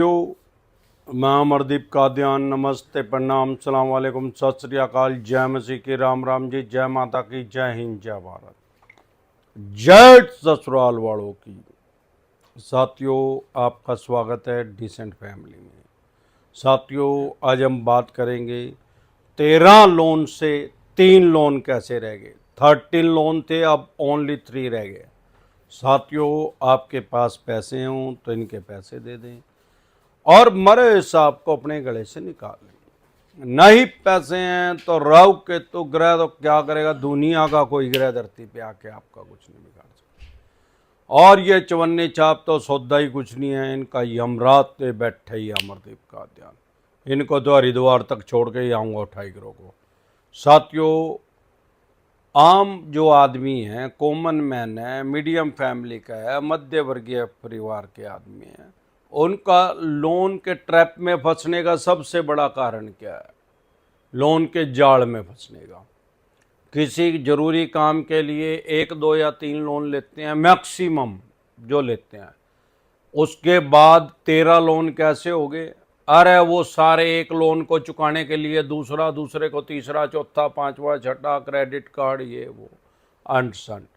तो मैं अमरदीप कादियान। नमस्ते, प्रणाम, सलाम वालेकुम, सत श्री अकाल, जय मसीह की, राम राम जी, जय माता की, जय हिंद, जय भारत, जय ससुराल वालों की। साथियों, आपका स्वागत है डिसेंट फैमिली में। साथियों, आज हम बात करेंगे 13 लोन से 3 लोन कैसे रह गए। 13 लोन थे, अब ओनली 3 रह गए। साथियों, आपके पास पैसे हों तो इनके पैसे दे दें और मरे साहब को अपने गले से निकाल लें। नहीं पैसे हैं तो राहु केतु ग्रह तो क्या करेगा, दुनिया का कोई ग्रह धरती पे आके आपका कुछ नहीं बिगाड़ सकता। और ये चवन्नी छाप तो सौदा ही कुछ नहीं है, इनका यमराज पे बैठे ही अमरदीप का ध्यान। इनको तो हरिद्वार तक छोड़ के ही आऊँगा टाइगरों को। साथियों, आम जो आदमी है, कॉमन मैन है, मीडियम फैमिली का है, मध्य वर्गीय परिवार के आदमी हैं, उनका लोन के ट्रैप में फंसने का सबसे बड़ा कारण क्या है? लोन के जाल में फंसने का। किसी जरूरी काम के लिए 1, 2 या 3 लोन लेते हैं मैक्सिमम जो लेते हैं, उसके बाद 13 लोन कैसे हो गए? अरे वो सारे एक लोन को चुकाने के लिए दूसरा, दूसरे को तीसरा, चौथा, पांचवा, छठा, क्रेडिट कार्ड, ये वो अंट संट।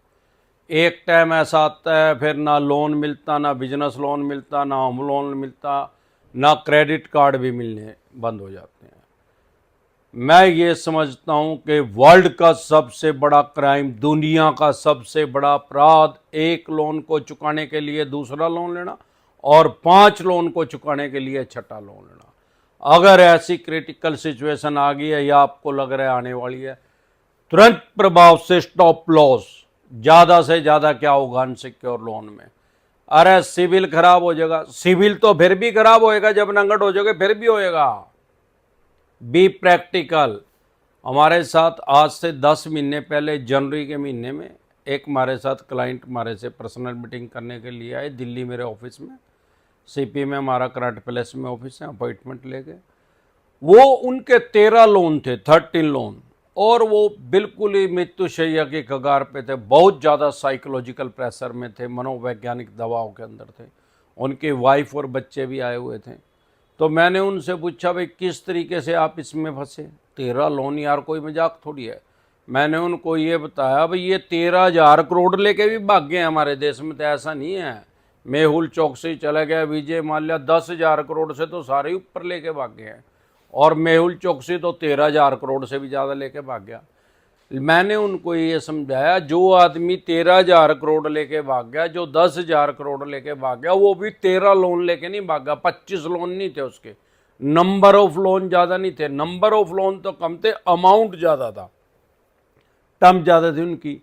एक टाइम ऐसा आता है फिर ना लोन मिलता, ना बिजनेस लोन मिलता, ना होम लोन मिलता, ना क्रेडिट कार्ड भी मिलने बंद हो जाते हैं। मैं ये समझता हूँ कि वर्ल्ड का सबसे बड़ा क्राइम, दुनिया का सबसे बड़ा अपराध, एक लोन को चुकाने के लिए दूसरा लोन लेना और 5 लोन को चुकाने के लिए छठा लोन लेना। अगर ऐसी क्रिटिकल सिचुएशन आ गई है या आपको लग रहा है आने वाली है, तुरंत प्रभाव से स्टॉप लॉस। ज़्यादा से ज़्यादा क्या होगा अनसिक्योर लोन में? अरे सिविल खराब हो जाएगा। सिविल तो फिर भी खराब होएगा, जब नंगट हो जाओगे फिर भी होएगा। Be practical. हमारे साथ आज से 10 महीने पहले जनवरी के महीने में एक हमारे साथ क्लाइंट हमारे से पर्सनल मीटिंग करने के लिए आए दिल्ली मेरे ऑफिस में। सीपी में हमारा करंट प्लेस में ऑफिस है, अपॉइंटमेंट ले गए। वो उनके 13 लोन थे, 13 लोन, और वो बिल्कुल ही मृत्युशैया के कगार पे थे। बहुत ज़्यादा साइकोलॉजिकल प्रेशर में थे, मनोवैज्ञानिक दबाव के अंदर थे। उनकी वाइफ और बच्चे भी आए हुए थे। तो मैंने उनसे पूछा, भाई किस तरीके से आप इसमें फंसे? 13 लोन यार कोई मजाक थोड़ी है। मैंने उनको ये बताया, भाई ये 13,000 करोड़ लेके भी भाग गए हमारे देश में, तो ऐसा नहीं है। मेहुल चौकसी चला गया, विजय माल्या 10,000 करोड़ से तो सारे ही ऊपर लेके भाग गए हैं, और मेहुल चौकसी तो 13,000 करोड़ से भी ज़्यादा लेके भाग गया। मैंने उनको ये समझाया, जो आदमी 13,000 करोड़ लेके भाग गया, जो 10,000 करोड़ लेके भाग गया, वो भी 13 लोन लेके नहीं भागा। 25 लोन नहीं थे उसके, नंबर ऑफ लोन ज़्यादा नहीं थे, नंबर ऑफ लोन तो कम थे, अमाउंट ज़्यादा था, टर्म ज़्यादा थी उनकी।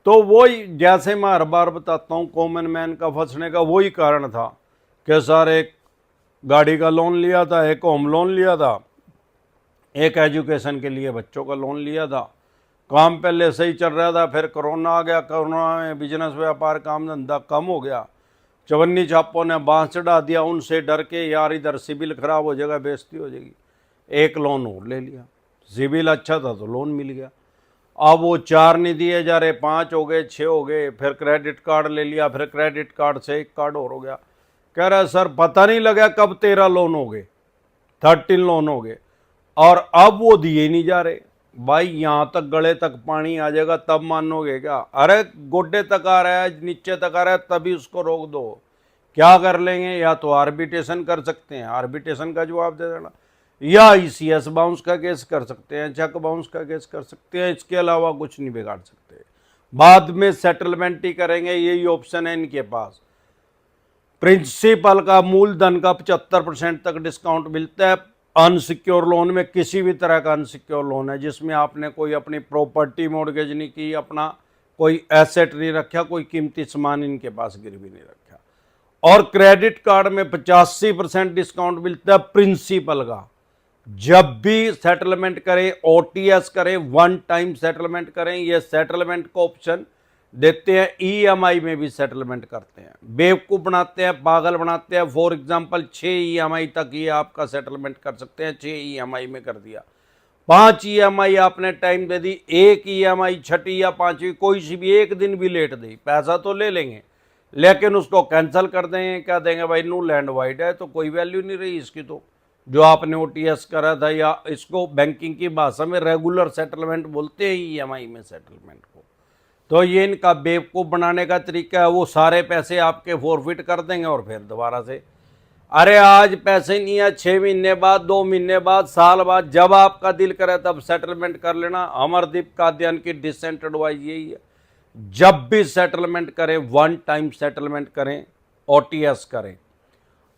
तो वही, जैसे मैं हर बार बताता हूँ, कॉमन मैन का फंसने का वही कारण था कि सर एक गाड़ी का लोन लिया था, एक होम लोन लिया था, एक एजुकेशन के लिए बच्चों का लोन लिया था, काम पहले सही चल रहा था, फिर कोरोना आ गया, कोरोना में बिजनेस व्यापार काम धंधा कम हो गया, चवन्नी छापों ने बांस चढ़ा दिया, उनसे डर के यार इधर सिविल खराब हो जाएगा, बेइज्जती हो जाएगी, एक लोन और ले लिया। सिविल अच्छा था तो लोन मिल गया। अब वो 4 नहीं दिए जा रहे, 5 हो गए, 6 हो गए, फिर क्रेडिट कार्ड ले लिया, फिर क्रेडिट कार्ड से एक कार्ड और हो गया। कह रहा है सर पता नहीं लगा कब 13 लोन हो गए, 13 लोन हो गए, और अब वो दिए नहीं जा रहे। भाई यहाँ तक गले तक पानी आ जाएगा तब मानोगे क्या? अरे गोड्डे तक आ रहा है, नीचे तक आ रहा है, तभी उसको रोक दो। क्या कर लेंगे? या तो आर्बिट्रेशन कर सकते हैं, आर्बिट्रेशन का जवाब दे देना, या ईसीएस बाउंस का केस कर सकते हैं, चेक बाउंस का केस कर सकते हैं। इसके अलावा कुछ नहीं बिगाड़ सकते। बाद में सेटलमेंट ही करेंगे, यही ऑप्शन है इनके पास। प्रिंसिपल का, मूलधन का 75% तक डिस्काउंट मिलता है अनसिक्योर लोन में। किसी भी तरह का अनसिक्योर लोन है जिसमें आपने कोई अपनी प्रॉपर्टी मॉर्गेज नहीं की, अपना कोई एसेट नहीं रखा, कोई कीमती सामान इनके पास गिरवी नहीं रखा। और क्रेडिट कार्ड में 85% डिस्काउंट मिलता है प्रिंसिपल का। जब भी सेटलमेंट करें, ओटीएस करें, वन टाइम सेटलमेंट करें, ये सेटलमेंट का ऑप्शन देते हैं। ईएमआई में भी सेटलमेंट करते हैं, बेवकूफ़ बनाते हैं, पागल बनाते हैं। फॉर एग्जांपल 6 ईएमआई तक ये आपका सेटलमेंट कर सकते हैं, 6 ईएमआई में कर दिया। 5 ईएमआई आपने टाइम दे दी, 1 ईएमआई छठी या 5वीं कोई सी भी एक दिन भी लेट दी, पैसा तो ले लेंगे, लेकिन उसको कैंसिल कर देंगे, क्या देंगे भाई नुल एंड वाइड है, तो कोई वैल्यू नहीं रही इसकी। तो जो आपने ओटीएस करा था, या इसको बैंकिंग की भाषा में रेगुलर सेटलमेंट बोलते हैं ईएमआई में सेटलमेंट को। तो ये इनका बेवकूफ़ बनाने का तरीका है। वो सारे पैसे आपके फॉरफिट कर देंगे और फिर दोबारा से, अरे आज पैसे नहीं है, 6 महीने बाद, 2 महीने बाद, साल बाद, जब आपका दिल करे तब सेटलमेंट कर लेना। अमरदीप कादियान की डिसेंट एडवाइस यही है, जब भी सेटलमेंट करें वन टाइम सेटलमेंट करें, ओटीएस करें।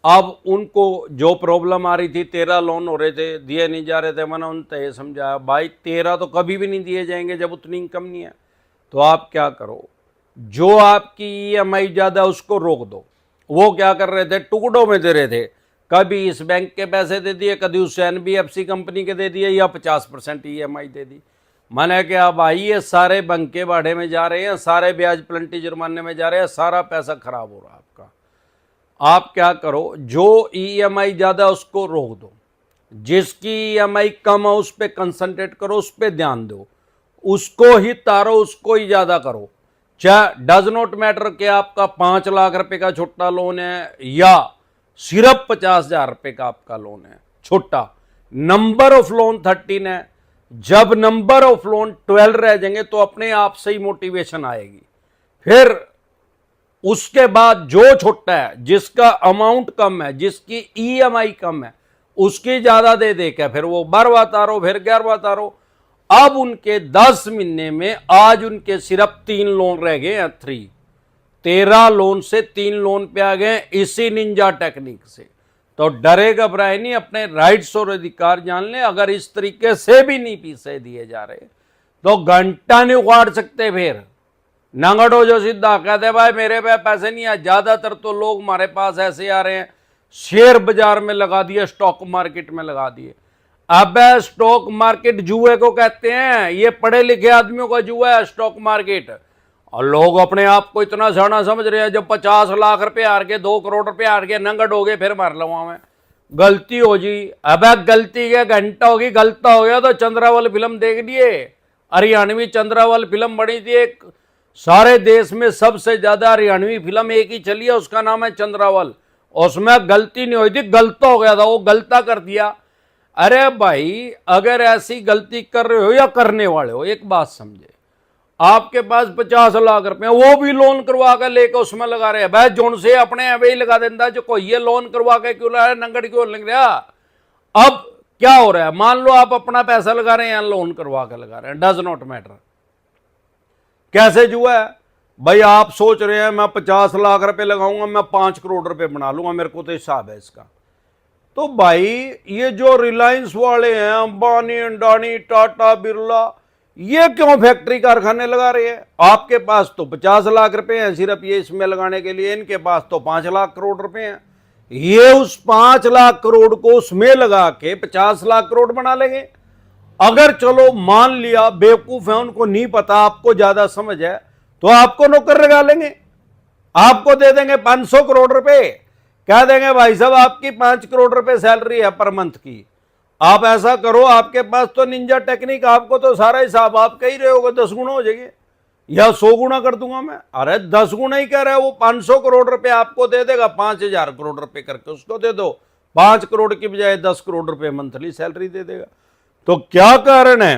अब उनको जो प्रॉब्लम आ रही थी, 13 लोन हो रहे थे, दिए नहीं जा रहे थे, मैंने उनसे ये समझाया भाई 13 तो कभी भी नहीं दिए जाएंगे जब उतनी इनकम नहीं है। तो आप क्या करो, जो आपकी ईएमआई ज़्यादा उसको रोक दो। वो क्या कर रहे थे, टुकड़ों में दे रहे थे, कभी इस बैंक के पैसे दे दिए, कभी उस एनबीएफसी कंपनी के दे दिए, या 50% ईएमआई दे दी। मैंने क्या भाई ये सारे बंके बाढ़े में जा रहे हैं, सारे ब्याज प्लंटी जुर्माने में जा रहे हैं, सारा पैसा खराब हो रहा है आपका। आप क्या करो, जो ईएमआई ज़्यादा उसको रोक दो, जिसकी ईएमआई कम है उस पर कंसंट्रेट करो, उस पर ध्यान दो, उसको ही तारो, उसको ही ज़्यादा करो। चाहे डज नॉट मैटर कि आपका 5 लाख रुपए का छोटा लोन है या सिर्फ 50,000 रुपये का आपका लोन है छोटा, नंबर ऑफ लोन 13 है। जब नंबर ऑफ लोन 12 रह जाएंगे तो अपने आप से ही मोटिवेशन आएगी। फिर उसके बाद जो छोटा है, जिसका अमाउंट कम है, जिसकी ईएमआई कम है, उसकी ज्यादा दे दे के फिर वो 12वां तारो, फिर 11वां तारो। अब उनके 10 महीने में आज उनके सिर्फ 3 लोन रह गए हैं, 13 लोन से 3 लोन पे आ गए इसी निंजा टेक्निक से। तो डरे घबराए नहीं, अपने राइट्स और अधिकार जान ले। अगर इस तरीके से भी नहीं पैसे दिए जा रहे तो घंटा नहीं उखाड़ सकते। फिर नंगड़ो जो सीधा कहते भाई मेरे पे पैसे नहीं है। ज्यादातर तो लोग हमारे पास ऐसे आ रहे हैं, शेयर बाजार में लगा दिए, स्टॉक मार्केट में लगा दिए। अब स्टॉक मार्केट जुए को कहते हैं, ये पढ़े लिखे आदमियों का जुआ है स्टॉक मार्केट। और लोग अपने आप को इतना जाना समझ रहे हैं, जब 50 लाख रुपए हार के, 2 करोड़ रुपए हार के नंगट हो गए, फिर मार लवा में गलती हो जी। अब गलती के घंटा होगी, गलता हो गया तो चंद्रावल फिल्म देख लिए, हरियाणवी चंद्रावल फिल्म बनी थी एक, सारे देश में सबसे ज्यादा हरियाणवी फिल्म एक ही चली है, उसका नाम है चंद्रावल। उसमें गलती नहीं हुई थी, गलता हो गया था, वो गलता कर दिया। अरे भाई अगर ऐसी गलती कर रहे हो या करने वाले हो, एक बात समझे, आपके पास 50 लाख रुपए, वो भी लोन करवा कर लेकर उसमें लगा रहे हैं। भाई जोन से अपने वे ही लगा देता, जो कोई ये लोन करवा के क्यों ला रहा है, नंगड़ क्यों लग रहा। अब क्या हो रहा है, मान लो आप अपना पैसा लगा रहे हैं, लोन करवा कर लगा रहे हैं, डज नॉट मैटर। कैसे जुआ है भाई, आप सोच रहे हैं मैं 50 लाख रुपए लगाऊंगा, मैं 5 करोड़ रुपए बना लूंगा, मेरे को तो हिसाब है इसका। तो भाई ये जो रिलायंस वाले हैं, अंबानी, अंडानी, टाटा, बिरला, ये क्यों फैक्ट्री कारखाने लगा रहे हैं। आपके पास तो 50 लाख रुपए हैं सिर्फ ये इसमें लगाने के लिए, इनके पास तो 5 लाख करोड़ रुपए हैं। ये उस 5 लाख करोड़ को उसमें लगा के 50 लाख करोड़ बना लेंगे। अगर चलो मान लिया बेवकूफ है, उनको नहीं पता, आपको ज्यादा समझ है, तो आपको नौकर लगा लेंगे, आपको दे देंगे 500 करोड़ रुपए, कह देंगे भाई साहब आपकी 5 करोड़ रुपए सैलरी है पर मंथ की, आप ऐसा करो, आपके पास तो निंजा टेक्निक, आपको तो सारा हिसाब आप कह ही रहे होगे 10 गुना हो जाएंगे या 100 गुना कर दूंगा मैं। अरे 10 गुना ही कह रहा है वो, 500 करोड़ रुपए आपको दे देगा, 5,000 करोड़ रुपए करके उसको दे दो, 5 करोड़ की बजाय 10 करोड़ रुपए मंथली सैलरी दे देगा। तो क्या कारण है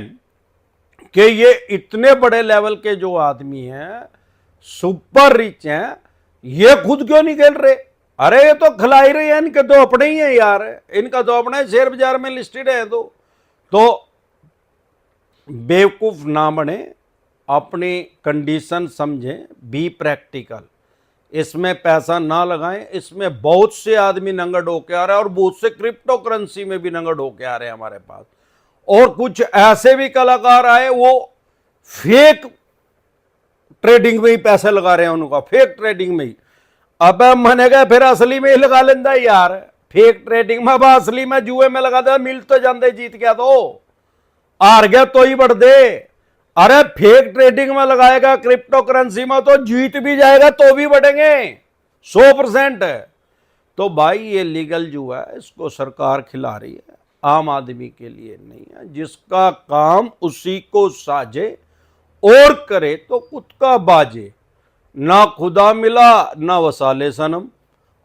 कि ये इतने बड़े लेवल के जो आदमी हैं, सुपर रिच हैं, ये खुद क्यों नहीं खेल रहे। अरे ये तो खिला ही रहे हैं, इनके तो अपने ही हैं यार, इनका तो अपना शेयर बाजार में लिस्टेड है। तो बेवकूफ ना बने, अपनी कंडीशन समझें, बी प्रैक्टिकल, इसमें पैसा ना लगाएं। इसमें बहुत से आदमी नंगड़ होके आ रहे हैं और बहुत से क्रिप्टो करेंसी में भी नंगड़ होके आ रहे हैं हमारे पास। और कुछ ऐसे भी कलाकार आए, वो फेक ट्रेडिंग में ही पैसे लगा रहे हैं, उनका फेक ट्रेडिंग में ही। अब मैंने कहा फिर असली में ही लगा लेंदा यार, फेक ट्रेडिंग में, अब असली में जुए में लगा दे, मिल तो जाते, जीत गया तो हार गया तो ही बढ़ दे। अरे फेक ट्रेडिंग में लगाएगा, क्रिप्टो करेंसी में, तो जीत भी जाएगा तो भी बढ़ेंगे 100%। तो भाई ये लीगल जुआ है, इसको सरकार खिला रही है, आम आदमी के लिए नहीं है। जिसका काम उसी को साजे और करे तो खुद का बाजे। ना खुदा मिला ना वसाले सनम।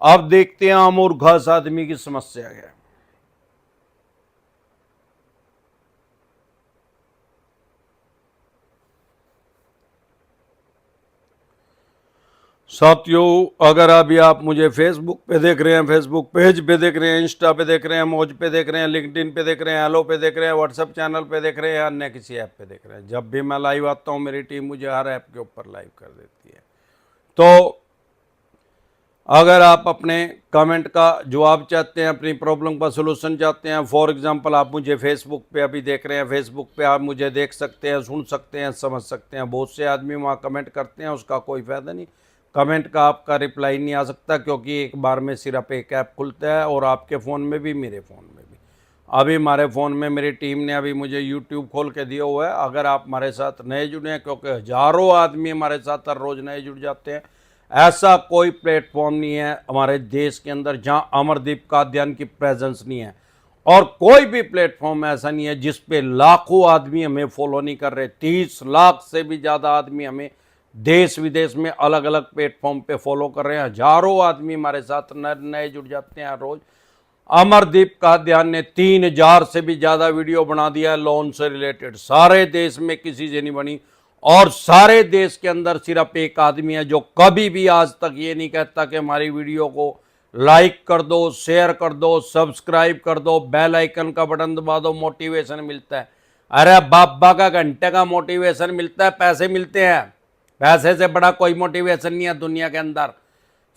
अब देखते हैं आम और घास आदमी की समस्या क्या है। साथियों, अगर अभी आप मुझे फेसबुक पे देख रहे हैं, फेसबुक पेज पे देख रहे हैं, इंस्टा पे देख रहे हैं, मौज पे देख रहे हैं, लिंक्डइन पे देख रहे हैं, हेलो पे देख रहे हैं, व्हाट्सएप चैनल पे देख रहे हैं, अन्य किसी ऐप पे देख रहे हैं, जब भी मैं लाइव आता हूँ मेरी टीम मुझे हर ऐप के ऊपर लाइव कर देती है। तो अगर आप अपने कमेंट का जवाब चाहते हैं, अपनी प्रॉब्लम का सलूशन चाहते हैं, फॉर एग्जांपल आप मुझे फेसबुक पे अभी देख रहे हैं, फेसबुक पे आप मुझे देख सकते हैं, सुन सकते हैं, समझ सकते हैं। बहुत से आदमी वहाँ कमेंट करते हैं, उसका कोई फ़ायदा नहीं। कमेंट का आपका रिप्लाई नहीं आ सकता क्योंकि एक बार में सिर्फ एक ऐप खुलता है, और आपके फ़ोन में भी मेरे फ़ोन में भी। अभी हमारे फ़ोन में मेरी टीम ने अभी मुझे यूट्यूब खोल के दिया हुआ है। अगर आप हमारे साथ नए जुड़े हैं, क्योंकि हज़ारों आदमी हमारे साथ हर रोज़ नए जुड़ जाते हैं, ऐसा कोई प्लेटफॉर्म नहीं है हमारे देश के अंदर जहां अमरदीप कादियान की प्रेजेंस नहीं है। और कोई भी प्लेटफॉर्म ऐसा नहीं है जिस पे लाखों आदमी हमें फॉलो नहीं कर रहे। 30 लाख से भी ज़्यादा आदमी हमें देश विदेश में अलग अलग प्लेटफॉर्म पे फॉलो कर रहे हैं। हजारों आदमी हमारे साथ नए जुड़ जाते हैं हर रोज। अमरदीप कादियान ने 3000 से भी ज़्यादा वीडियो बना दिया है लोन से रिलेटेड। सारे देश में किसी से नहीं बनी, और सारे देश के अंदर सिर्फ एक आदमी है जो कभी भी आज तक ये नहीं कहता कि हमारी वीडियो को लाइक कर दो, शेयर कर दो, सब्सक्राइब कर दो, बेल आइकन का बटन दबा दो, मोटिवेशन मिलता है। अरे बाबा का घंटे का मोटिवेशन मिलता है, पैसे मिलते हैं। पैसे से बड़ा कोई मोटिवेशन नहीं है दुनिया के अंदर।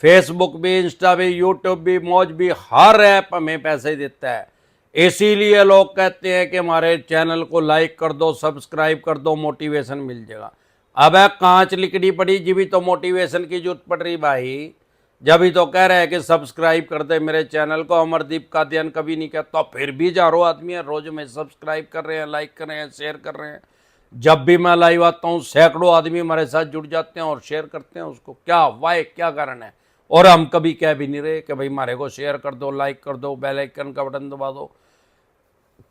फेसबुक भी, इंस्टा भी, यूट्यूब भी, मौज भी, हर ऐप हमें पैसे देता है। इसीलिए लोग कहते हैं कि हमारे चैनल को लाइक कर दो, सब्सक्राइब कर दो, मोटिवेशन मिल जाएगा। अब कांच लिकड़ी पड़ी जी भी तो मोटिवेशन की जरूरत पड़ रही भाई। जब ही तो कह रहे हैं कि सब्सक्राइब कर दे मेरे चैनल को। अमरदीप कादियान कभी नहीं कहता, तो फिर भी हजारों आदमी है रोज में सब्सक्राइब कर रहे हैं, लाइक कर रहे हैं, शेयर कर रहे हैं। जब भी मैं लाइव आता हूँ सैकड़ों आदमी हमारे साथ जुड़ जाते हैं और शेयर करते हैं उसको। क्या वाई क्या कारण है? और हम कभी कह भी नहीं रहे कि भाई हमारे को शेयर कर दो, लाइक कर दो, बेल आइकन का बटन दबा दो।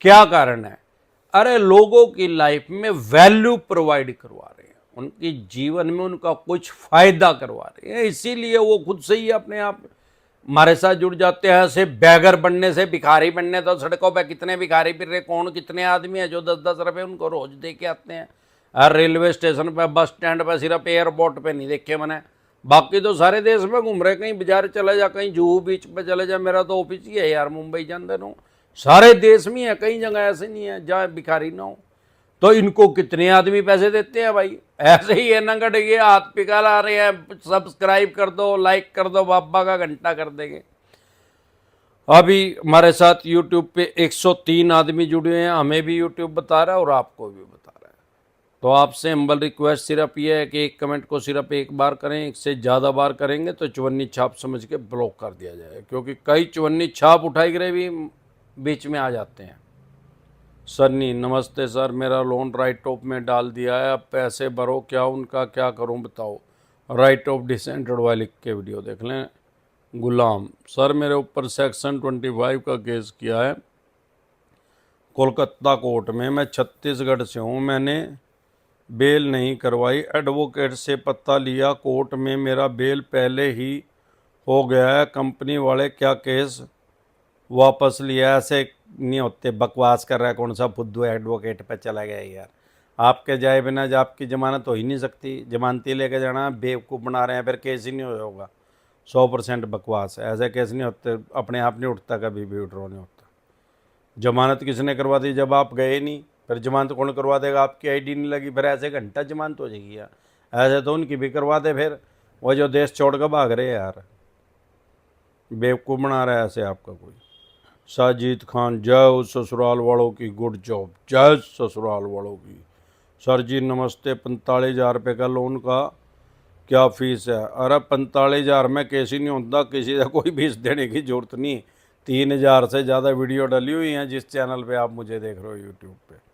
क्या कारण है? अरे लोगों की लाइफ में वैल्यू प्रोवाइड करवा रहे हैं, उनकी जीवन में उनका कुछ फायदा करवा रहे हैं, इसीलिए वो खुद से ही अपने आप हमारे साथ जुड़ जाते हैं। ऐसे बैगर बनने से भिखारी बनने, तो सड़कों पे कितने भिखारी फिर रहे, कौन कितने आदमी है जो 10-10 रुपए उनको रोज दे के आते हैं। हर रेलवे स्टेशन पे, बस स्टैंड पे, सिर्फ एयरपोर्ट पे नहीं देखे मैंने, बाकी तो सारे देश में घूम रहे। कहीं बाजार चले जा, कहीं जुहू बीच पे चले जा, मेरा तो ऑफिस ही है यार मुंबई जान हूँ। सारे देश में है, कई जगह ऐसे नहीं है जहाँ भिखारी ना हो। तो इनको कितने आदमी पैसे देते हैं भाई? ऐसे ही है नंगट, ये हाथ पिघला रहे हैं, सब्सक्राइब कर दो, लाइक कर दो, बाबा का घंटा कर देंगे। अभी हमारे साथ यूट्यूब पे 103 आदमी जुड़े हैं, हमें भी यूट्यूब बता रहा है और आपको भी बता रहा है। तो आपसे हम्बल रिक्वेस्ट सिर्फ ये है कि एक कमेंट को सिर्फ एक बार करें, एक से ज़्यादा बार करेंगे तो चवन्नी छाप समझ के ब्लॉक कर दिया जाए, क्योंकि कई चवन्नी छाप उठाई गए भी बीच में आ जाते हैं। सन्नी नमस्ते सर, मेरा लोन राइट ऑफ में डाल दिया है, अब पैसे भरो, क्या उनका क्या करूं बताओ। राइट ऑफ डिसेंटेड वाले लिख के वीडियो देख लें। गुलाम सर, मेरे ऊपर सेक्शन 25 का केस किया है कोलकाता कोर्ट में। मैं छत्तीसगढ़ से हूँ, मैंने बेल नहीं करवाई, एडवोकेट से पता लिया कोर्ट में मेरा बेल पहले ही हो गया है, कंपनी वाले क्या केस वापस लिया? ऐसे नहीं होते, बकवास कर रहा है, कौन सा फुद्दू एडवोकेट पे चला गया यार। आपके जाए बिना आपकी जमानत हो ही नहीं सकती, जमानती लेके जाना, बेवकूफ़ बना रहे हैं, फिर केस ही नहीं होगा। 100% बकवास है, ऐसे केस नहीं होते, अपने आप नहीं उठता, कभी भी विड्रॉ नहीं होता। जमानत किसने करवा दी जब आप गए नहीं? फिर जमानत कौन करवा देगा? आपकी आईडी नहीं लगी, फिर ऐसे घंटा जमानत हो जाएगी यार। ऐसे तो उनकी भी करवा दे, फिर वो जो देश छोड़ कर भाग रहे हैं यार। बेवकूफ़ बना रहा है ऐसे आपका कोई। साजिद खान, जय हो ससुराल वालों की, गुड जॉब, जय ससुराल वालों की। सर जी नमस्ते, 45,000 रुपये का लोन का क्या फीस है? अरे 45,000 में केस ही नहीं होता, किसी से कोई फीस देने की जरूरत नहीं। 3,000 से ज़्यादा वीडियो डली हुई हैं जिस चैनल पे आप मुझे देख रहे हो यूट्यूब पे।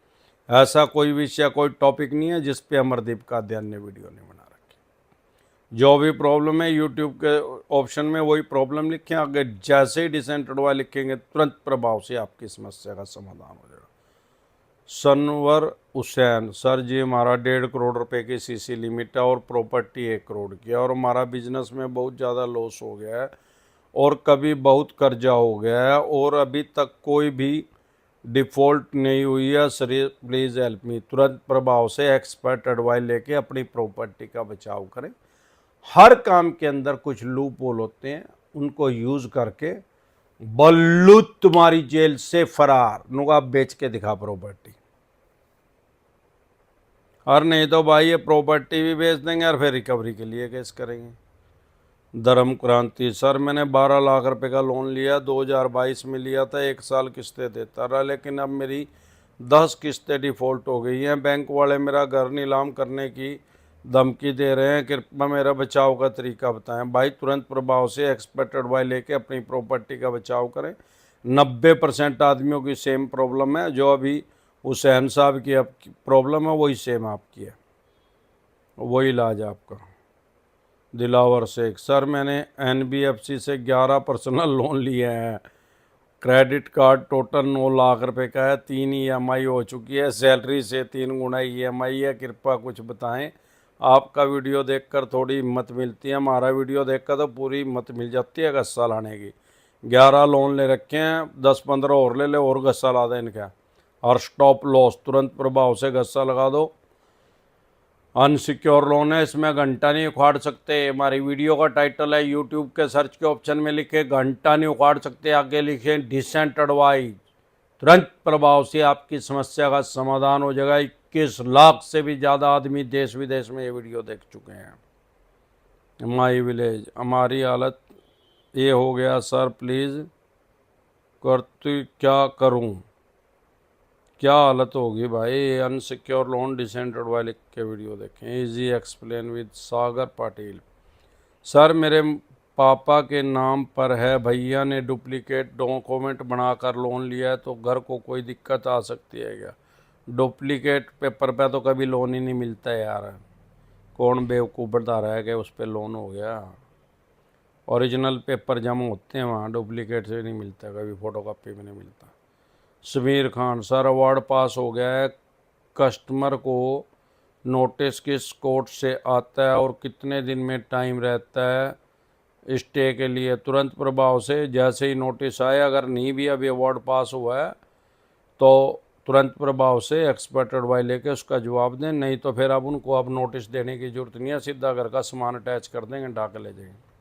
ऐसा कोई विषय, कोई टॉपिक नहीं है जिस पे अमरदीप कादियान ने वीडियो नहीं बना रखी। जो भी प्रॉब्लम है यूट्यूब के ऑप्शन में वही प्रॉब्लम लिखें, अगर जैसे ही डिसेंटेड वाले लिखेंगे तुरंत प्रभाव से आपकी समस्या का समाधान हो जाएगा। सनवर हुसैन, सर जी हमारा 1.5 करोड़ रुपए की सीसी लिमिट है और प्रॉपर्टी 1 करोड़ की है और हमारा बिजनेस में बहुत ज़्यादा लॉस हो गया है और कभी बहुत कर्जा हो गया है और अभी तक कोई भी डिफ़ॉल्ट नहीं हुई है। Sir please help me. तुरंत प्रभाव से एक्सपर्ट एडवाइस लेके अपनी प्रॉपर्टी का बचाव करें। हर काम के अंदर कुछ लूप होल होते हैं, उनको यूज़ करके बल्लू तुम्हारी जेल से फरार, नुका बेच के दिखा प्रॉपर्टी। और नहीं तो भाई ये प्रॉपर्टी भी बेच देंगे और फिर रिकवरी के लिए केस करेंगे। धर्म क्रांति, सर मैंने 12 लाख रुपए का लोन लिया, 2022 में लिया था, 1 साल किस्तें देता रहा, लेकिन अब मेरी 10 किस्तें डिफ़ॉल्ट हो गई हैं। बैंक वाले मेरा घर नीलाम करने की धमकी दे रहे हैं, कृपया मेरा बचाव का तरीका बताएं। भाई तुरंत प्रभाव से एक्सपर्ट एडवाइस लेके अपनी प्रॉपर्टी का बचाव करें। 90% आदमियों की सेम प्रॉब्लम है, जो अभी हुसैन साहब की प्रॉब्लम है वही सेम आपकी है, वही इलाज आपका। दिलावर शेख, सर मैंने NBFC से 11 पर्सनल लोन लिए हैं, क्रेडिट कार्ड टोटल 9 लाख रुपए का है, 3 EMI हो चुकी है, सैलरी से 3 गुना EMI है, कृपया कुछ बताएं। आपका वीडियो देखकर थोड़ी हिम्मत मिलती है, हमारा वीडियो देखकर तो पूरी हिम्मत मिल जाती है गस्सा लाने की। 11 लोन ले रखे हैं, 10-15 और ले और गस्सा ला दें इनका। और स्टॉप लॉस तुरंत प्रभाव से गस्सा लगा दो। अनसिक्योर लोन है, इसमें घंटा नहीं उखाड़ सकते। हमारी वीडियो का टाइटल है, यूट्यूब के सर्च के ऑप्शन में लिखे घंटा नहीं उखाड़ सकते, आगे लिखे डिसेंट एडवाइस। तुरंत प्रभाव से आपकी समस्या का समाधान हो जाएगा। 21 लाख से भी ज़्यादा आदमी देश विदेश में ये वीडियो देख चुके हैं। माई विलेज, हमारी हालत ये हो गया सर, प्लीज़ करती क्या करूं? क्या हालत होगी भाई? अनसिक्योर लोन डिसेंट एडवाइस लिख के वीडियो देखें। Easy explain with Sagar Patil, sir मेरे पापा के नाम पर है, भैया ने डुप्लीकेट डॉक्यूमेंट बनाकर लोन लिया है, तो घर को कोई दिक्कत आ सकती है क्या? डुप्लीकेट पेपर पे तो कभी लोन ही नहीं मिलता है यार, कौन बेवकूफ़ बता रहा है कि उस पर लोन हो गया? ओरिजिनल पेपर जमा होते हैं वहाँ, डुप्लीकेट से नहीं मिलता कभी, फ़ोटोकॉपी में नहीं मिलता। समीर खान, सर अवार्ड पास हो गया है, कस्टमर को नोटिस किस कोर्ट से आता है और कितने दिन में टाइम रहता है स्टे के लिए? तुरंत प्रभाव से जैसे ही नोटिस आए, अगर नहीं भी अभी अवार्ड पास हुआ है तो तुरंत प्रभाव से एक्सपर्ट एडवाइस लेके उसका जवाब दें, नहीं तो फिर अब उनको अब नोटिस देने की जरूरत नहीं है, सीधा घर का सामान अटैच कर देंगे, ढाक ले जाएंगे।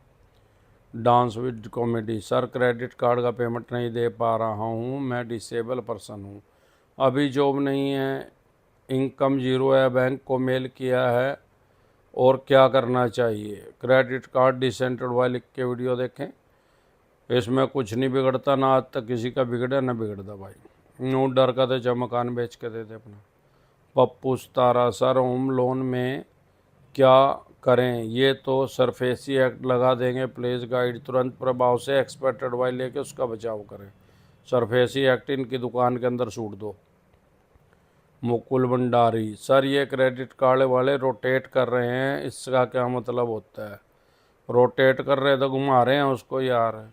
Dance with comedy, sir credit card का पेमेंट नहीं दे पा रहा हूँ, मैं डिसेबल पर्सन हूँ, अभी जॉब नहीं है, इनकम ज़ीरो है, बैंक को मेल किया है और क्या करना चाहिए? क्रेडिट कार्ड डिसेंट एडवाइस लिख के वीडियो देखें, इसमें कुछ नहीं बिगड़ता, ना आज तक किसी का बिगड़ा ना बिगड़ता भाई। नो डर का तो जब मकान बेच के देते अपना। पप्पू सतारा, सर होम लोन में क्या करें? ये तो सरफेसी एक्ट लगा देंगे, प्लीज़ गाइड। तुरंत प्रभाव से एक्सपर्ट एडवाइस लेके उसका बचाव करें। सरफेसी एक्ट इनकी दुकान के अंदर सूट दो। मुकुल भंडारी, सर ये क्रेडिट कार्ड वाले रोटेट कर रहे हैं, इसका क्या मतलब होता है? रोटेट कर रहे तो घुमा रहे हैं उसको यार।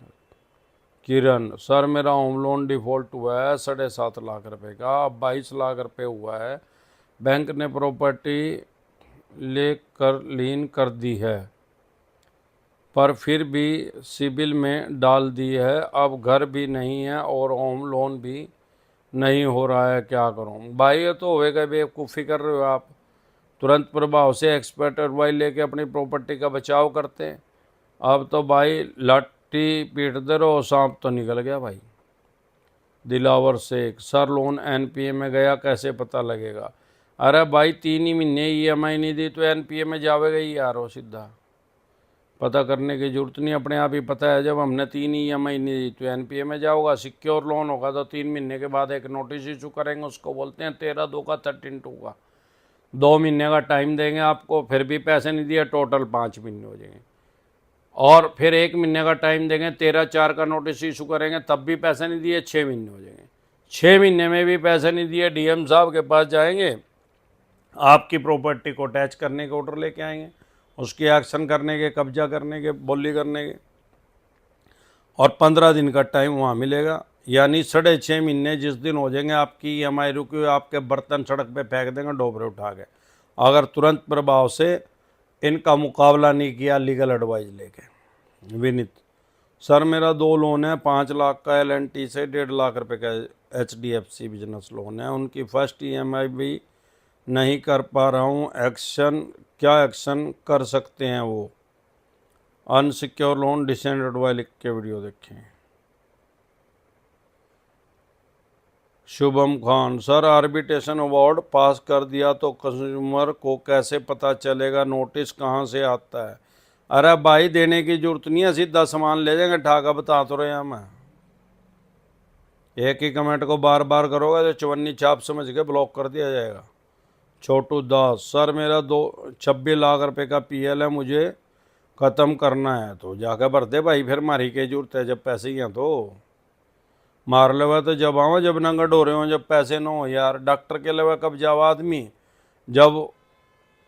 किरण, सर मेरा होम लोन डिफ़ॉल्ट हुआ है 7.5 लाख रुपए का, अब 22 लाख रुपए हुआ है, बैंक ने प्रॉपर्टी लेकर लीन कर दी है, पर फिर भी सिबिल में डाल दी है, अब घर भी नहीं है और होम लोन भी नहीं हो रहा है, क्या करूं? भाई ये तो होएगा, बेवकूफ़ी कर रहे हो आप। तुरंत प्रभाव से एक्सपर्ट एडवाइस लेके अपनी प्रॉपर्टी का बचाव करते हैं। अब तो भाई लाठी पीटते रहो, सांप तो निकल गया भाई। Dilawar Sheikh, sir loan NPA में गया, कैसे पता लगेगा? अरे भाई 3 ही महीने EMI नहीं दी तो NPA में जावेगा ही यार, हो सीधा, पता करने की जरूरत नहीं, अपने आप ही पता है। जब हमने 3 EMI नहीं दी तो NPA में जाओगा। सिक्योर लोन होगा तो 3 महीने के बाद एक नोटिस इशू करेंगे, उसको बोलते हैं 13/2 का 13/2 का, 2 महीने का टाइम देंगे आपको, फिर भी पैसे नहीं दिए, टोटल 5 महीने हो जाएंगे। और फिर 1 महीने का टाइम देंगे, 13/4 का नोटिस इशू करेंगे, तब भी पैसे नहीं दिए, 6 महीने हो जाएंगे। 6 महीने में भी पैसे नहीं दिए, DM साहब के पास जाएंगे, आपकी प्रॉपर्टी को अटैच करने के ऑर्डर लेके आएंगे, उसकी एक्शन करने के, कब्जा करने के, बोली करने के, और 15 दिन का टाइम वहाँ मिलेगा। यानी 6.5 महीने जिस दिन हो जाएंगे आपकी EMI रुकी हुई, आपके बर्तन सड़क पे फेंक देंगे डोबरे उठा के, अगर तुरंत प्रभाव से इनका मुकाबला नहीं किया लीगल एडवाइस लेके। विनीत, सर मेरा 2 लोन है, 5 लाख का LNT से, 1.5 लाख रुपए का HDFC बिजनेस लोन है, उनकी फर्स्ट EMI भी नहीं कर पा रहा हूँ, क्या एक्शन कर सकते हैं वो? अनसिक्योर लोन डिसेंट एडवाइस लिख के वीडियो देखें। Shubham Khan, sir arbitration award pass कर दिया तो कंज्यूमर को कैसे पता चलेगा, नोटिस कहाँ से आता है? अरे भाई देने की जरूरत नहीं है, सीधा सामान ले जाएंगे ठाका, बता तो रहे हैं मैं। एक ही कमेंट को बार बार करोगे तो चवन्नी छाप समझ के ब्लॉक कर दिया जाएगा। छोटू दास, सर मेरा 26 लाख रुपए का PL है, मुझे ख़त्म करना है, तो जाकर भर दे भाई, फिर मारी की जरूरत है, जब पैसे ही हैं तो मार लेवा तो जब आओ, जब नंगट हो रहे हो, जब पैसे ना हो यार। डॉक्टर के लेवा कब जाओ आदमी, जब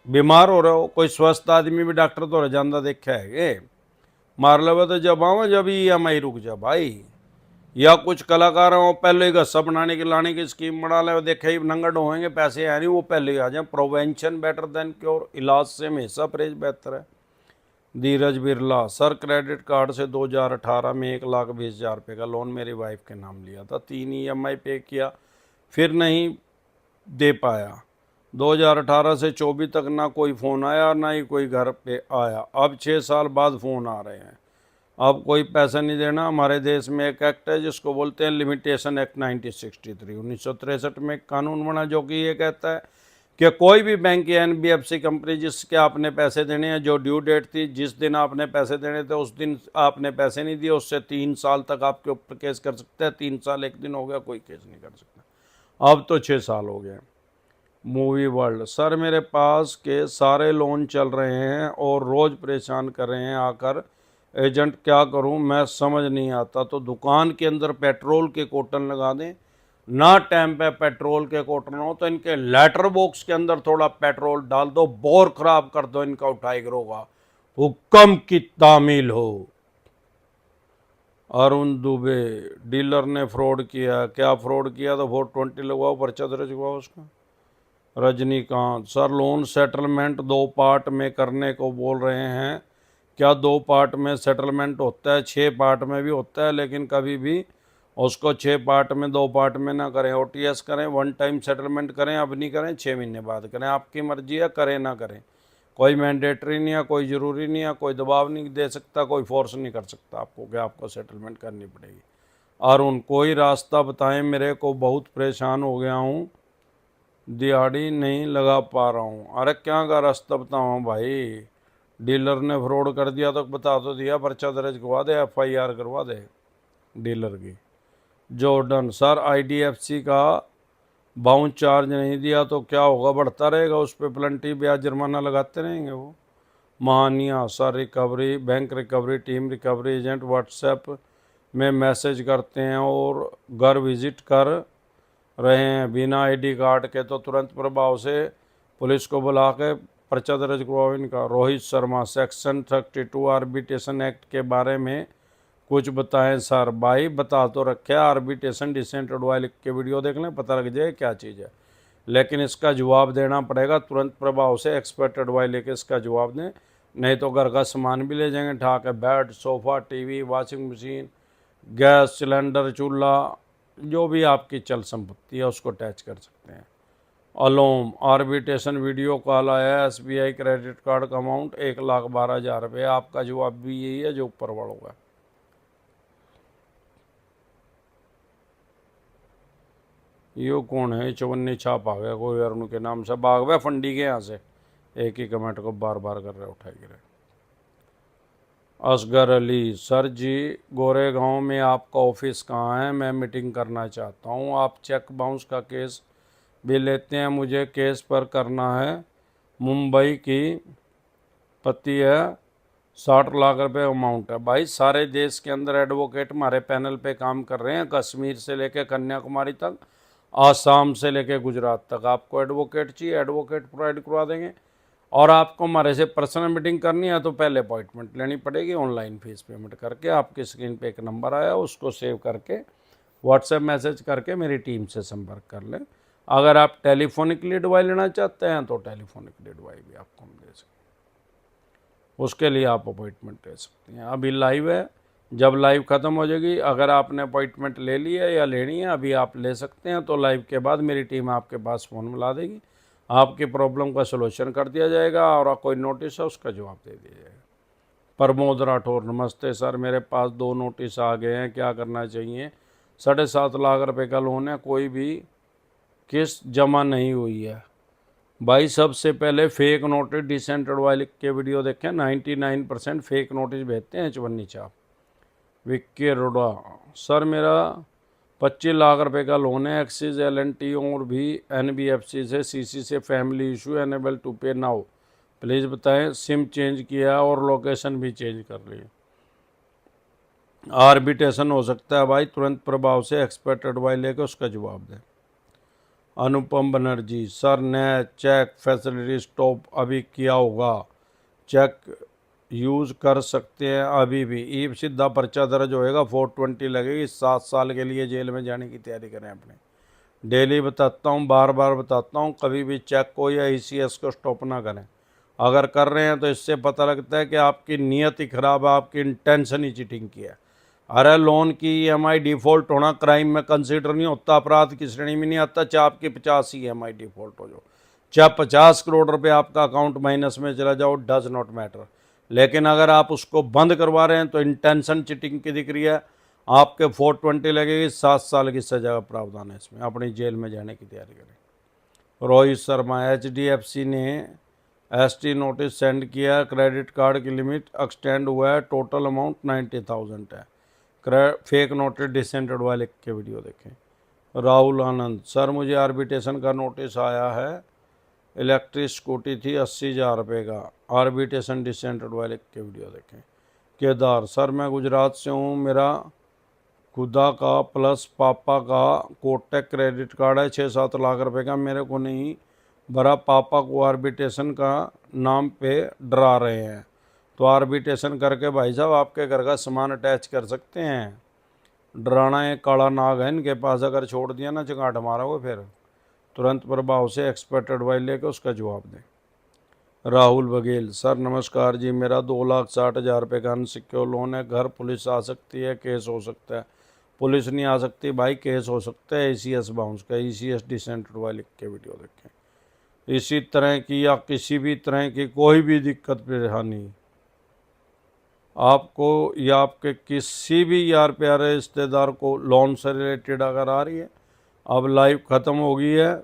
बीमार हो रहे हो। कोई स्वस्थ आदमी भी डॉक्टर तो जाना देखा है, मार लेवा तो जब आओ, जब EMI रुक जा भाई। या कुछ कलाकार हो पहले ही गस्सा बनाने की लाने की स्कीम बना ले, देखे ही नंगट होएंगे, पैसे है नहीं, वो पहले ही आ जाए। प्रोवेंशन बेटर देन क्योर, इलाज से हमेशा परहेज बेहतर है। धीरज बिरला, सर क्रेडिट कार्ड से 2018 में 1,20,000 रुपये का लोन मेरी वाइफ के नाम लिया था, 3 EMI पे किया, फिर नहीं दे पाया। 2018 से 24 तक ना कोई फ़ोन आया ना ही कोई घर पे आया, अब 6 साल बाद फ़ोन आ रहे हैं। अब कोई पैसा नहीं देना। हमारे देश में एक एक्ट है जिसको बोलते हैं लिमिटेशन एक्ट 1963 में कानून बना, जो कि ये कहता है कि कोई भी बैंक या NBFC कंपनी जिसके आपने पैसे देने हैं, जो ड्यू डेट थी, जिस दिन आपने पैसे देने थे उस दिन आपने पैसे नहीं दिए, उससे 3 साल तक आपके ऊपर केस कर सकते हैं। 3 साल 1 दिन हो गया, कोई केस नहीं कर सकता। अब तो 6 साल हो गए। मूवी वर्ल्ड, सर मेरे पास के सारे लोन चल रहे हैं और रोज़ परेशान कर रहे हैं आकर, एजेंट क्या करूं मैं समझ नहीं आता। तो दुकान के अंदर पेट्रोल के कोटन लगा दें, ना टाइम पे पेट्रोल के कोटन हो तो इनके लेटर बॉक्स के अंदर थोड़ा पेट्रोल डाल दो, बोर खराब कर दो इनका, उठाई गिरोगा, हुक्म की तामील हो। अरुण दुबे, डीलर ने फ्रॉड किया, क्या फ्रॉड किया? तो 420 लगवाओ, पर्चा दर्ज करवाओ उसका। Rajinikanth, sir loan settlement 2 part में करने को बोल रहे हैं, क्या 2 पार्ट में सेटलमेंट होता है? 6 पार्ट में भी होता है, लेकिन कभी भी उसको 6 पार्ट में 2 पार्ट में ना करें। OTS करें, 1 टाइम सेटलमेंट करें, अब नहीं करें, 6 महीने बाद करें, आपकी मर्जी है, करें ना करें, कोई मैंडेटरी नहीं है, कोई ज़रूरी नहीं है, कोई दबाव नहीं दे सकता, कोई फोर्स नहीं कर सकता आपको कि आपको सेटलमेंट करनी पड़ेगी। अरुण, कोई रास्ता बताएं, मेरे को बहुत परेशान हो गया हूँ, दिहाड़ी नहीं लगा पा रहा हूँ। अरे क्या का रास्ता बताऊँ भाई, डीलर ने फ्रॉड कर दिया तो बता तो दिया, पर्चा दर्ज करवा दे, FIR करवा दे डीलर की। जॉर्डन, सर IDFC का बाउंस चार्ज नहीं दिया तो क्या होगा? बढ़ता रहेगा, उस पर प्लेंटी ब्याज जुर्माना लगाते रहेंगे वो। महानिया, sir recovery bank recovery team recovery agent WhatsApp में मैसेज करते हैं और घर विजिट कर रहे हैं बिना ID कार्ड के, तो तुरंत प्रभाव से पुलिस को बुला के पर्चा दर्ज करवाओ इनका। Rohit Sharma, section 32 arbitration act के बारे में कुछ बताएं सर। भाई बता तो रखे, आर्बिट्रेशन डिसेंट एडवाइस लिख के वीडियो देख लें, पता लग जाए क्या चीज़ है, लेकिन इसका जवाब देना पड़ेगा तुरंत प्रभाव से। एक्सपर्ट एडवाइस लेके इसका जवाब दें, नहीं तो घर का सामान भी ले जाएंगे ठा के, bed, sofa, TV, washing machine, gas cylinder, चूल्हा, जो भी आपकी चल संपत्ति है उसको अटैच कर सकते हैं। अलोम, आर्बिट्रेशन वीडियो कॉल आया है, SBI क्रेडिट कार्ड का अमाउंट 1,12,000 रुपये। आपका जवाब भी यही है जो ऊपर वालों का। यो कौन है? चवन्नी छाप आ गया कोई अरुण के नाम से, भाग गया फंडी के यहाँ से, एक ही कमेंट को बार बार कर रहे उठाए गिरे। असगर अली, सर जी गोरेगांव में आपका ऑफिस कहाँ है? मैं मीटिंग करना चाहता हूँ। आप चेक बाउंस का केस भी लेते हैं? मुझे केस पर करना है। मुंबई की पति है, 60 लाख रुपए अमाउंट है। भाई सारे देश के अंदर एडवोकेट हमारे पैनल पे काम कर रहे हैं, कश्मीर से लेकर कन्याकुमारी तक, आसाम से लेकर गुजरात तक। आपको एडवोकेट चाहिए, एडवोकेट प्रोवाइड करवा देंगे। और आपको हमारे से पर्सनल मीटिंग करनी है तो पहले अपॉइंटमेंट लेनी पड़ेगी, ऑनलाइन फीस पेमेंट करके। आपकी स्क्रीन पे एक नंबर आया, उसको सेव करके व्हाट्सएप मैसेज करके मेरी टीम से संपर्क कर लें। अगर आप टेलीफोनिकली दवाई लेना चाहते हैं तो टेलीफोनिकली दवाई भी आपको हम दे सकते हैं, उसके लिए आप अपॉइंटमेंट ले सकते हैं। अभी लाइव है, जब लाइव ख़त्म हो जाएगी, अगर आपने अपॉइंटमेंट ले लिया या लेनी है अभी आप ले सकते हैं, तो लाइव के बाद मेरी टीम आपके पास फ़ोन मिला देगी, आपकी प्रॉब्लम का सलूशन कर दिया जाएगा और कोई नोटिस है उसका जवाब दे दिया जाएगा। प्रमोद राठौर, नमस्ते सर, मेरे पास 2 नोटिस आ गए हैं, क्या करना चाहिए? 7.5 लाख रुपए का लोन है, कोई भी किस्त जमा नहीं हुई है। भाई सबसे पहले फेक नोटिस डिसेंटेड वाले के वीडियो देखें, 99% फेक नोटिस भेजते हैं H1 छाप। विक्की अरोड़ा, सर मेरा 25 लाख रुपए का लोन है, एक्सिस LNT और भी NBFC से CC से, फैमिली इशू, अनेबल टू पे नाउ, प्लीज़ बताएं। सिम चेंज किया और लोकेशन भी चेंज कर ली। आर्बिट्रेशन हो सकता है भाई, तुरंत प्रभाव से एक्सपर्ट एडवाइस लेकर उसका जवाब दें। अनुपम बनर्जी, सर ने चेक फैसिलिटी स्टॉप अभी किया होगा, चेक यूज़ कर सकते हैं अभी भी, ई सीधा पर्चा दर्ज होएगा, 420 लगेगी, 7 साल के लिए जेल में जाने की तैयारी करें अपने। डेली बताता हूँ, बार बार बताता हूँ, कभी भी चेक को या ECS को स्टॉप ना करें। अगर कर रहे हैं तो इससे पता लगता है कि आपकी नीयत ही खराब है, आपकी इंटेंशन ही चीटिंग की है। अरे लोन की EMI डिफ़ॉल्ट होना क्राइम में कंसीडर नहीं होता, अपराध की श्रेणी में नहीं आता, चाहे आपकी 50 EMI डिफ़ॉल्ट हो जो, चाहे 50 करोड़ रुपए आपका अकाउंट माइनस में चला जाओ, डज नॉट मैटर। लेकिन अगर आप उसको बंद करवा रहे हैं तो इंटेंशन चीटिंग की दिख रही है, आपके 420 लगेगी, 7 साल की सजा का प्रावधान है इसमें, अपनी जेल में जाने की तैयारी करें। रोहित शर्मा, HDFC ने ST नोटिस सेंड किया, क्रेडिट कार्ड की लिमिट एक्सटेंड हुआ है, टोटल अमाउंट 90,000 है। फेक नोटिस डिसेंटेड वाले के वीडियो देखें। राहुल आनंद, सर मुझे आर्बिट्रेशन का नोटिस आया है, इलेक्ट्रिक स्कूटी थी 80,000 रुपये का, आर्बिट्रेशन डिसेंटेड वाले के वीडियो देखें। केदार, सर मैं गुजरात से हूँ, मेरा खुदा का प्लस पापा का कोटक क्रेडिट कार्ड है, 6-7 लाख रुपए का, मेरे को नहीं भरा, पापा को आर्बिट्रेशन का नाम पे डरा रहे हैं, तो आर्बिट्रेशन करके भाई साहब आपके घर का सामान अटैच कर सकते हैं। डराना एक काला नाग है इनके पास, अगर छोड़ दिया ना चंगाट मारोगे फिर, तुरंत प्रभाव से एक्सपर्ट एडवाइस लेकर उसका जवाब दें। राहुल बघेल, सर नमस्कार जी, मेरा 2,60,000 रुपये का अनसिक्योर लोन है, घर पुलिस आ सकती है, केस हो सकता है? पुलिस नहीं आ सकती भाई, केस हो सकता है ECS बाउंस का, ECS डिसेंटेड वाले लिख के वीडियो देखें। इसी तरह की या किसी भी तरह की कोई भी दिक्कत परेशानी आपको या आपके किसी भी यार प्यारे रिश्तेदार को लोन से रिलेटेड अगर आ रही है, अब लाइव ख़त्म हो गई है,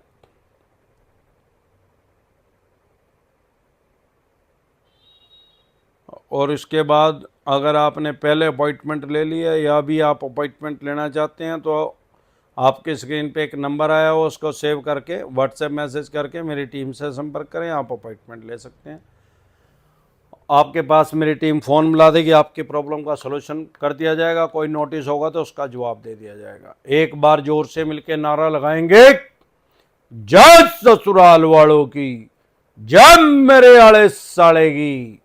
और इसके बाद अगर आपने पहले अपॉइंटमेंट ले लिया या भी आप अपॉइंटमेंट लेना चाहते हैं तो आपके स्क्रीन पे एक नंबर आया हो, उसको सेव करके व्हाट्सएप मैसेज करके मेरी टीम से संपर्क करें, आप अपॉइंटमेंट ले सकते हैं। आपके पास मेरी टीम फ़ोन मिला देगी, आपकी प्रॉब्लम का सलूशन कर दिया जाएगा, कोई नोटिस होगा तो उसका जवाब दे दिया जाएगा। एक बार जोर से मिलकर नारा लगाएंगे, जय ससुराल वालों की, जय मेरे आले साले की।